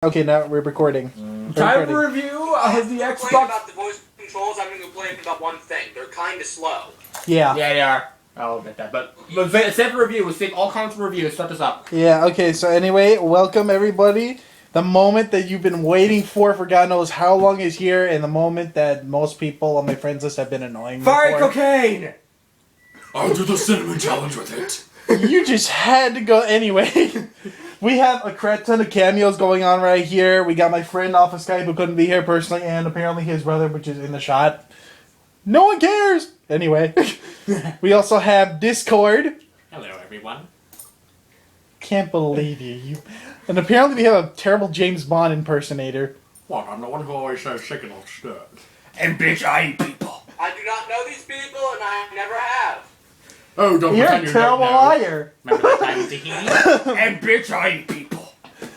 Okay, now we're recording. Time for review of the Xbox. About the voice controls, I'm going to complain about one thing. They're kind of slow. Yeah. Yeah, they are. I'll admit that. But save for review. We'll save all comments for review. Start this up. Yeah, okay, so anyway, welcome everybody. The moment that you've been waiting for God knows how long is here, and the moment that most people on my friends list have been annoying me Fire for. cocaine! I'll do the cinnamon challenge with it. You just had to go anyway. We have a crap ton of cameos going on right here. We got my friend off of Skype who couldn't be here personally, and apparently his brother, which is in the shot. No one cares! Anyway. We also have Discord. Hello, everyone. Can't believe you. And apparently we have a terrible James Bond impersonator. What? I'm the one who always says chicken or stirred. And bitch, I eat people. I do not know these people, and I never have. Oh, don't You're pretend a you terrible don't know. liar. Remember that time with Tahini? And bitch, I eat people.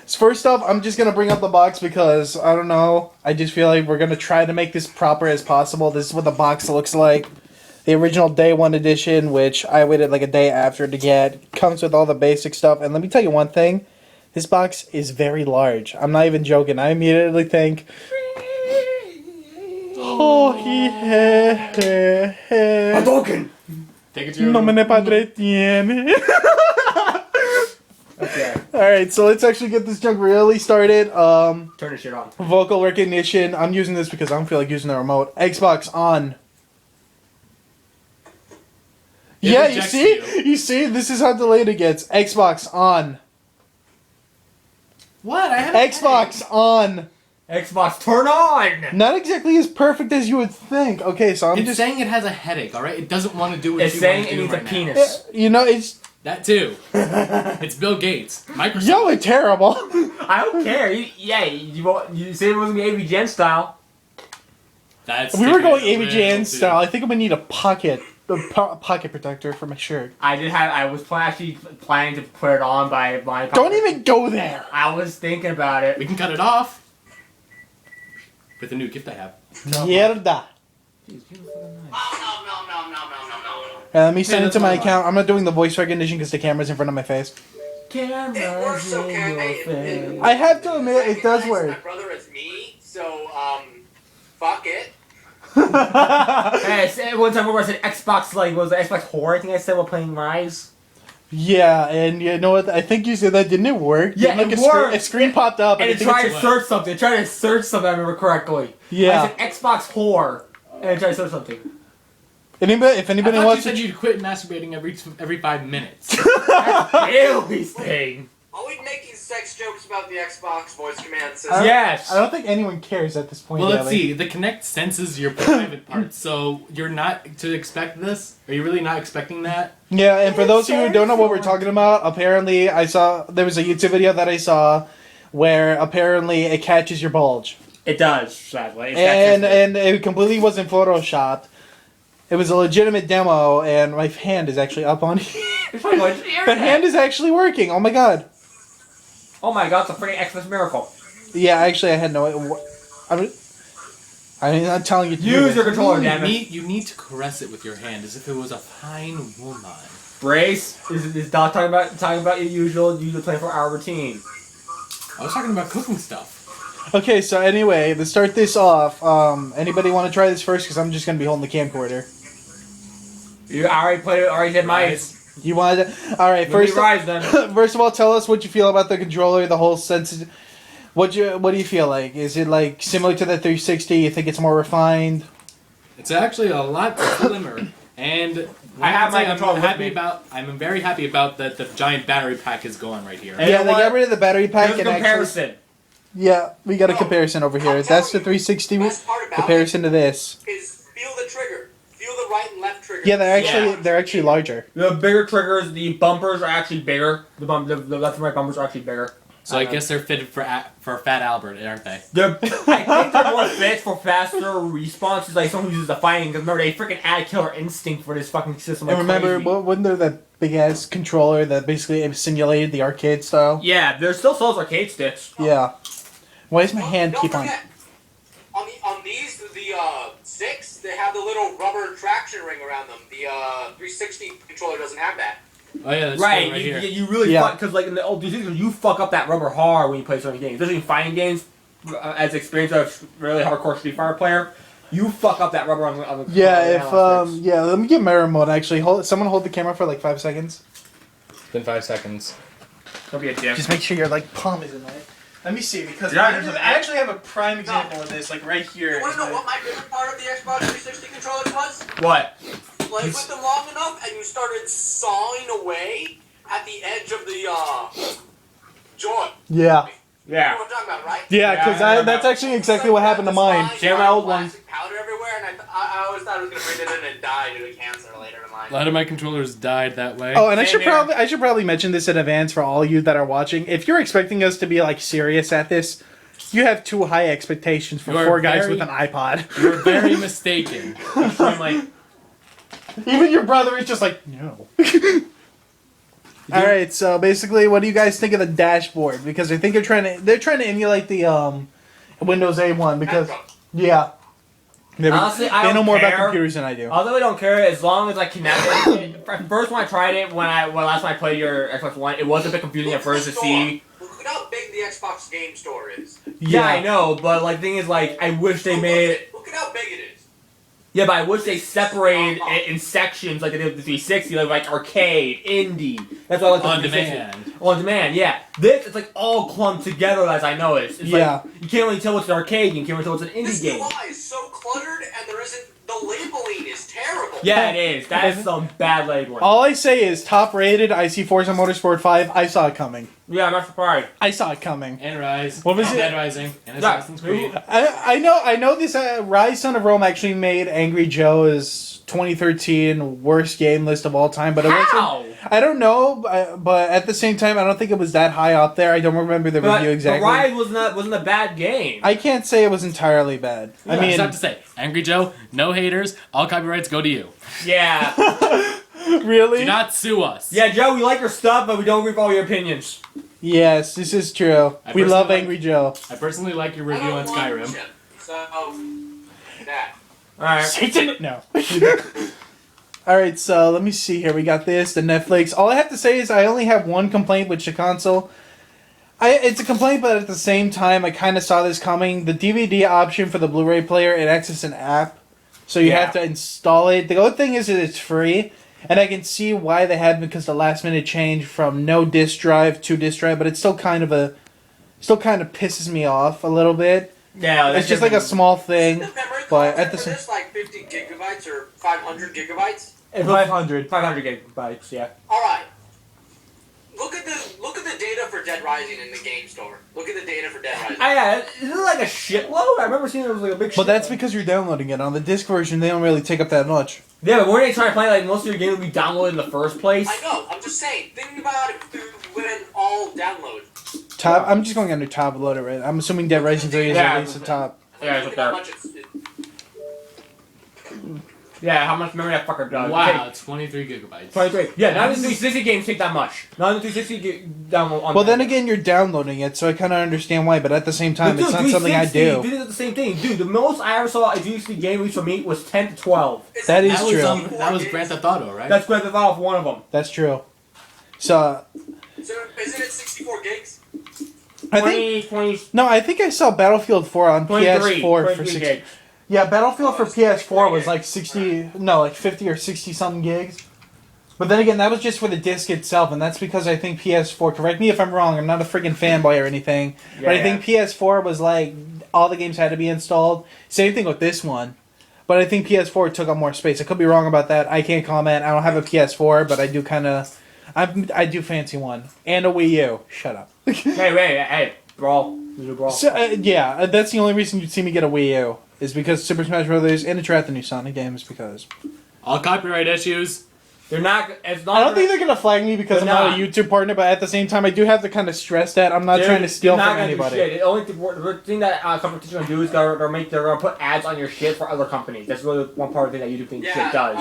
So first off, I'm just gonna bring up the box because I don't know. I just feel like we're gonna try to make this proper as possible. This is what the box looks like. The original Day 1 edition, which I waited like a day after to get, comes with all the basic stuff. And let me tell you one thing. This box is very large. I'm not even joking. I immediately think, oh, Hadouken! Take it to your no room. me padre tiene. Okay. Alright, so let's actually get this junk really started. Turn this shit on. Vocal recognition. I'm using this because I don't feel like using the remote. Xbox on. It Yeah, you rejects see? you. You see? This is how delayed it gets. Xbox on. What? I have Xbox on. Xbox, turn on! Not exactly as perfect as you would think. Okay, so I'm It's just... saying it has a headache, alright? It doesn't want to do what It's you saying want to it do needs a right now. penis. You know, it's... That too. It's Bill Gates. Microsoft. Y'all are terrible. I don't care. You said it was going to be AVGN style. That's We were going sticking a AVGN little style. I think I'm gonna need a pocket protector for my shirt. I was actually planning to put it on by my... Don't even go there. I was thinking about it. We can cut it off. With the new gift I have. Mierda. Oh, no. Let me send it that's to my my account. I'm not doing the voice recognition because the camera's in front of my face. It works okay. I have to admit, it does My work. brother is me, so, fuck it. Hey, I said one time where I said Xbox, like, was the Xbox horror? I think I said while playing Rise. Yeah, and you know what? I think you said that didn't it work? Yeah, Like it a worked. A screen popped up, And I it think tried it's- to search something. It tried to search something, I remember correctly. Yeah. I said Xbox horror. And it tried to search something. Anybody, if I anybody thought you wants said to, you'd quit masturbating every 5 minutes. Bailey's thing. Are we making sex jokes about the Xbox voice command system? Yes. I don't think anyone cares at this point. Well, let's Ellie. see. The Kinect senses your private parts, so you're not to expect this? Are you really not expecting that? Yeah, and for those of you who don't know what we're talking about, apparently there was a YouTube video that I saw where apparently it catches your bulge. It does, sadly. It's And it completely wasn't photoshopped. It was a legitimate demo, and my hand is actually up on here. The hand is actually working. Oh my god. Oh my god, it's a freaking Xbox miracle. Yeah, actually, I had no. I'm telling you. To do Use this. your controller, damn it. You need to caress it with your hand as if it was a fine woman. Brace. Is Doc talking about your usual 24-hour routine? I was talking about cooking stuff. Okay, so anyway, to start this off, anybody want to try this first? Because I'm just gonna be holding the camcorder. You already did mine. You want to? All right, First first. Rise then. First of all, tell us what you feel about the controller, the whole sense. What do you feel like? Is it like similar to the 360? You think it's more refined? It's actually a lot slimmer, and I have my controller with me. I'm very happy about that. The giant battery pack is going right here. And Yeah, you they know got what? rid of the battery pack There's a and actually. comparison. Yeah, we got a No, comparison over here. I'm That's the telling you, 360 the best part about comparison to this. Is feel the trigger. Feel the right and left trigger. Yeah, they're actually larger. The bigger triggers, the bumpers are actually bigger. The left and right bumpers are actually bigger. So I guess they're fitted for Fat Albert, aren't they? I think they're more fit for faster responses, like someone who uses the fighting. Because remember, they freaking add Killer Instinct for this fucking system. Like And remember, crazy. wasn't there that big ass controller that basically simulated the arcade style? Yeah, there still sells arcade sticks. Yeah. Why does my hand Don't keep on? forget, on these, the 6, they have the little rubber traction ring around them. The 360 controller doesn't have that. Oh yeah, that's Right, true, right you, here. you really Yeah. fuck because like in the old D6, you fuck up that rubber hard when you play certain games, especially in fighting games. As experienced as a really hardcore Street Fighter player, you fuck up that rubber on the Yeah, on the sticks. let me get mirror mode actually. Someone hold the camera for like 5 seconds. Then 5 seconds. Don't be a dick. Just make sure your like palm is in it. Let me see because Yeah, I actually have a prime example of this like right here. You want to know what my favorite part of the Xbox 360 controller was? What? Played with them long enough, and you started sawing away at the edge of the joint. Yeah. You know Yeah. what I'm talking about, right? Yeah, because Yeah, I that's know. actually exactly what happened to mine. Share my old one. Plastic powder everywhere, and I always thought it was gonna breathe it in and die due to cancer later in life. A lot of my controllers died that way. Oh, and Same here. I should probably mention this in advance for all you that are watching. If you're expecting us to be like serious at this, you have too high expectations for You are 4 guys very- with an iPod. You're very mistaken. I'm like, Even your brother is just like, no. All right, so basically, what do you guys think of the dashboard? Because I think they're trying to emulate the Windows A1 because yeah, Honestly, I they know don't more about care. computers than I do. although I don't care as long as I connect it. First, when I tried it, when last time I played your Xbox One, it was a bit confusing at first to see. Look at how big the Xbox game store is. Yeah, I know, but like, the thing is, like, I wish they made it. Look at how big it is. Yeah, but I wish they separated it in sections like they did with the 360, like arcade, indie. That's what I like the On 360. demand. On demand, yeah. This it's like all clumped together as I noticed. It's Yeah. like you can't really tell what's an arcade, you can't really tell what's an indie This game. UI is so cluttered, and there isn't. The labeling is terrible. Yeah, it is. That is some bad labeling. All I say is top rated. I see Forza Motorsport 5. I saw it coming. Yeah, I'm not surprised. I saw it coming. And Rise. What was and it? Dead Rising. And Assassin's Creed. I know this Rise Son of Rome actually made Angry Joe's 2013 worst game list of all time, but it wasn't. How? I don't know, but at the same time, I don't think it was that high up there. I don't remember the But review exactly. The Ride wasn't a bad game. I can't say it was entirely bad. I I mean, just have to say, Angry Joe, no haters. All copyrights go to you. Yeah. really? Do not sue us. Yeah, Joe, we like your stuff, but we don't agree with all your opinions. Yes, this is true. I We love personally Angry Joe. I personally like your I review on don't want Skyrim. shit. So, that. Alright. Satan! No. Alright, so let me see here. We got this, the Netflix. All I have to say is I only have one complaint with the console. It's a complaint, but at the same time, I kind of saw this coming. The DVD option for the Blu-ray player, it acts as an app. So you Yeah. have to install it. The good thing is that it's free. And I can see why they had because the last minute change from no disc drive to disc drive, but it's still kind of pisses me off a little bit. Yeah, It's just like a small thing. The memory But card at the for same this like 50 gigabytes or 500 gigabytes. 500. 500 gigabytes, yeah. All right. Look at the data for Dead Rising in the game store. Look at the data for Dead Rising. Yeah, is it like a shitload? I remember seeing it was like a big shitload. But that's because you're downloading it. On the disc version, they don't really take up that much. Yeah, but weren't they trying to play like most of your games would be downloaded in the first place? I know. I'm just saying. Think about it through when all download. Top. I'm just going under top loader, right? I'm assuming Dead Rising 3 is Yeah. at least the top. Yeah, it's Look up at how there. much it's. Yeah, how much memory that fucker does. Wow, 23 gigabytes. 23. Yeah, none of the 360 games take that much. None of the 360 download on Well, then again, you're downloading it, so I kind of understand why. But at the same time, But it's dude, not something I 360 do. did the same thing. Dude, the most I ever saw a 360 game release for me was 10 to 12. That is That was, true. that was Grand Theft Auto, right? That's Grand Theft Auto, one of them. That's true. So So isn't it 64 gigs? I think 20, no, I think I saw Battlefield 4 on 23, PS4 for 23 60. gigs. Yeah, Battlefield for PS4 was like 60, no, like 50 or 60 something gigs. But then again, that was just for the disc itself, and that's because I think PS4, correct me if I'm wrong, I'm not a freaking fanboy or anything, but I think PS4 was like, all the games had to be installed. Same thing with this one. But I think PS4 took up more space. I could be wrong about that. I can't comment. I don't have a PS4, but I do kind of, I do fancy one. And a Wii U. Shut up. Hey, Brawl. Brawl. So, yeah, that's the only reason you'd see me get a Wii U. Is because Super Smash Bros. And to try out the new Sonic games because... All copyright issues. They're not. It's not. I don't think they're gonna flag me because I'm They're not a not. YouTube partner, but at the same time, I do have to kind of stress that I'm not trying to steal from anybody. The only thing that competition gonna do is they're gonna put ads on your shit for other companies. That's really one part of the thing that YouTube thinks shit does.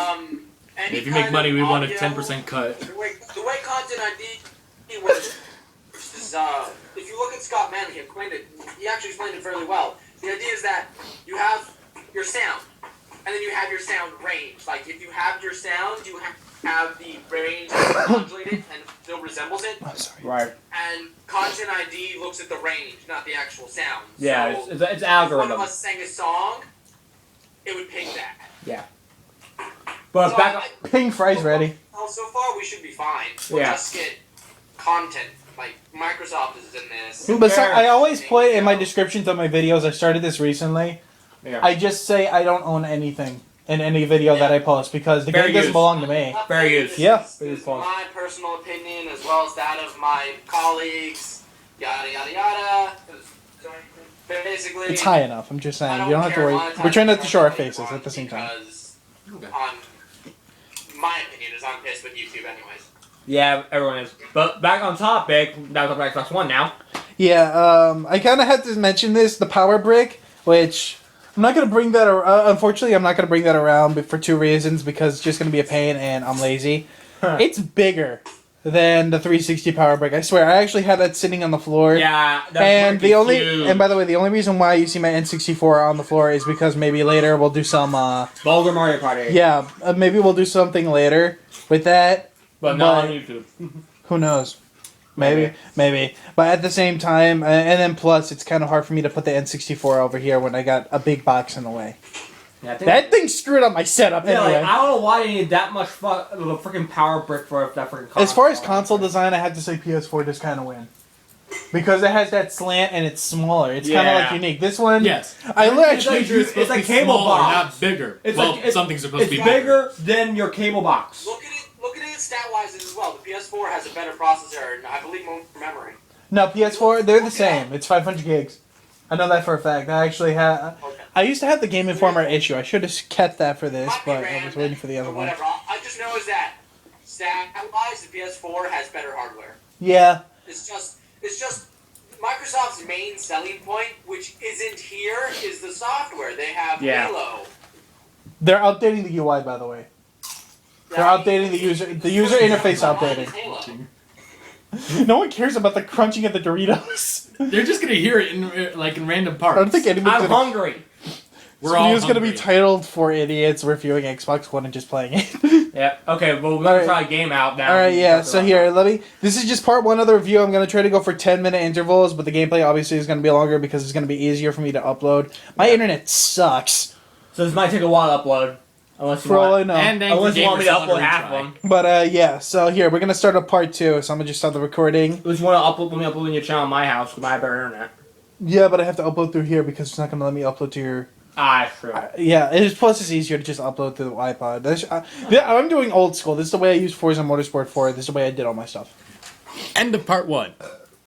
Any If you make kind money, of we want a audio- 10% cut. The way content ID works is, if you look at Scott Manley, he actually explained it fairly well. The idea is that you have your sound, and then you have your sound range. Like, if you have your sound, you have have the range modulated and still resembles it. I'm sorry. Right. And Content ID looks at the range, not the actual sound. Yeah, So it's if one of algorithm. us sang a song, it would ping that. Yeah. But So back up. Ping fries ready. Well, so far we should be fine. We'll Yeah. just get content. Like, Microsoft is in this. Who But so, cares? I always put in my descriptions of my videos. I started this recently. Yeah. I just say I don't own anything in any video that I post because the Fair game doesn't use. belong to me. Fair use. This Yeah. is my personal opinion as well as that of my colleagues. Yada yada yada. Basically, It's high enough. I'm just I saying. You don't have to care worry. monetize We're trying not to show our everything faces on at the same time. Because, Okay. my opinion is I'm pissed with YouTube anyways. Yeah, everyone is. But back on topic, now talking about Xbox One now. Yeah, I kind of had to mention this, the power brick, which I'm not going to bring that unfortunately, I'm not going to bring that around but for two reasons, because it's just going to be a pain and I'm lazy. It's bigger than the 360 power brick. I swear, I actually had that sitting on the floor. Yeah, that's And freaking the only, huge. and by the way, the only reason why you see my N64 on the floor is because maybe later we'll do some, Vulgar Mario Party. yeah, maybe we'll do something later with that. But not but- on YouTube. Who knows? Maybe. But at the same time, and then plus, it's kind of hard for me to put the N64 over here when I got a big box in the way. Yeah, I think That thing screwed up my setup yeah, anyway. like, I don't know why they need that much of a freaking power brick for that freaking console. As far as console design, I have to say PS4 does kind of win. Because it has that slant and it's smaller. It's kind of Yeah. like unique. This one, Yes. I It's actually... like- It's supposed like to be cable smaller, box. not bigger. It's well, like- it's- something's supposed to It's be bigger than your cable box. Look at it stat-wise as well. The PS4 has a better processor and I believe more memory. No, PS4, they're the same. It's 500 gigs. I know that for a fact. I actually have... Okay. I used to have the Game Informer issue. I should have kept that for this, Might be but I RAM was waiting for the other or one. whatever. I just know is that stat-wise, the PS4 has better hardware. Yeah. It's just Microsoft's main selling point, which isn't here, is the software. They have Yeah. Halo. They're updating the UI, by the way. They're updating the user interface updated. Halo. No one cares about the crunching of the Doritos. They're just gonna hear it in random I parts. don't think anyone's I'm gonna... hungry. We're all It's gonna be hungry. titled "For Idiots Reviewing Xbox One and Just Playing It." Yeah. Okay. Well, we're gonna Alright. try a game out now. Alright, yeah, so here, this is just part one of the review. I'm gonna try to go for 10-minute intervals, but the gameplay obviously is gonna be longer because it's gonna be easier for me to upload. My internet sucks. So this might take a while to upload, unless you For all I want. know. And then Unless you want me to upload half retry. of them. But yeah, so here, we're gonna start up part two, so I'm gonna just start the recording. Unless you want to upload, let me upload in your channel on my house because I have better internet. Yeah, but I have to upload through here because it's not gonna let me upload to your... Ah, true. Yeah, it is, plus it's easier to just upload to the iPod. I'm doing old school. This is the way I use Forza Motorsport 4. This is the way I did all my stuff. End of part 1.